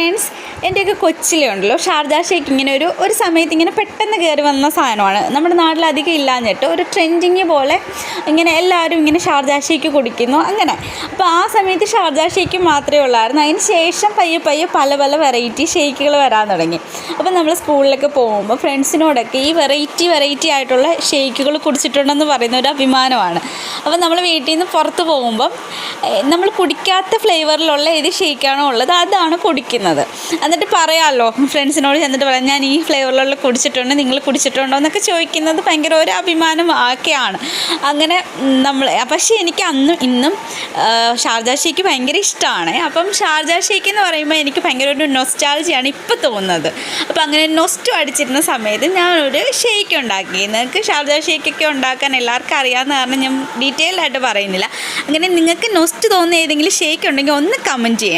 Friends, എൻ്റെയൊക്കെ കൊച്ചിലേ ഉണ്ടല്ലോ Sharjah shake ഇങ്ങനെ ഒരു സമയത്ത് ഇങ്ങനെ പെട്ടെന്ന് കയറി വന്ന സാധനമാണ്. നമ്മുടെ നാട്ടിലധികം ഇല്ലാഞ്ഞിട്ട് ഒരു ട്രെൻഡിങ് പോലെ ഇങ്ങനെ എല്ലാവരും ഇങ്ങനെ ഷാർജ ഷേക്ക് കുടിക്കുന്നു അങ്ങനെ. അപ്പോൾ ആ സമയത്ത് ഷാർജ ഷേക്ക് മാത്രമേ ഉള്ളായിരുന്നു. അതിന് ശേഷം പയ്യെ പല വെറൈറ്റി ഷേക്കുകൾ വരാൻ തുടങ്ങി. അപ്പോൾ നമ്മൾ സ്കൂളിലൊക്കെ പോകുമ്പോൾ ഫ്രണ്ട്സിനോടൊക്കെ ഈ വെറൈറ്റി ആയിട്ടുള്ള ഷേക്കുകൾ കുടിച്ചിട്ടുണ്ടെന്ന് പറയുന്ന ഒരു അഭിമാനമാണ്. അപ്പോൾ നമ്മൾ വീട്ടിൽ നിന്ന് പുറത്ത് പോകുമ്പം നമ്മൾ കുടിക്കാത്ത ഫ്ലേവറിലുള്ള ഏത് ഷേക്കാണോ ഉള്ളത് അതാണ് കുടിക്കുന്നത്. എന്നിട്ട് പറയാമല്ലോ, ഫ്രണ്ട്സിനോട് ചെന്നിട്ട് പറയാം ഞാൻ ഈ ഫ്ലേവറിലുള്ള കുടിച്ചിട്ടുണ്ട്, നിങ്ങൾ കുടിച്ചിട്ടുണ്ടോ എന്നൊക്കെ ചോദിക്കുന്നത് ഭയങ്കര ഒരു അഭിമാനം ഒക്കെയാണ്. അങ്ങനെ പക്ഷേ എനിക്ക് അന്നും ഇന്നും ഷാർജ ഷേക്ക് ഭയങ്കര ഇഷ്ടമാണ്. അപ്പം ഷാർജ ഷേക്ക് എന്ന് പറയുമ്പോൾ എനിക്ക് ഭയങ്കര ഒരു നൊസ്റ്റാൾജിയാണ് ഇപ്പോൾ തോന്നുന്നത്. അപ്പോൾ അങ്ങനെ നൊസ്റ്റു അടിച്ചിരുന്ന സമയത്ത് ഞാനൊരു ഷേക്ക് ഉണ്ടാക്കി. നിങ്ങൾക്ക് ഷാർജ ഷേക്കൊക്കെ ഉണ്ടാക്കാൻ എല്ലാവർക്കും അറിയാവുന്ന കാരണം ഞാൻ ഡീറ്റെയിൽഡായിട്ട് പറയുന്നില്ല. അങ്ങനെ നിങ്ങൾക്ക് നൊസ്റ്റ് തോന്നുന്ന ഏതെങ്കിലും ഷേക്ക് ഉണ്ടെങ്കിൽ ഒന്ന് കമൻറ്റ് ചെയ്യാം.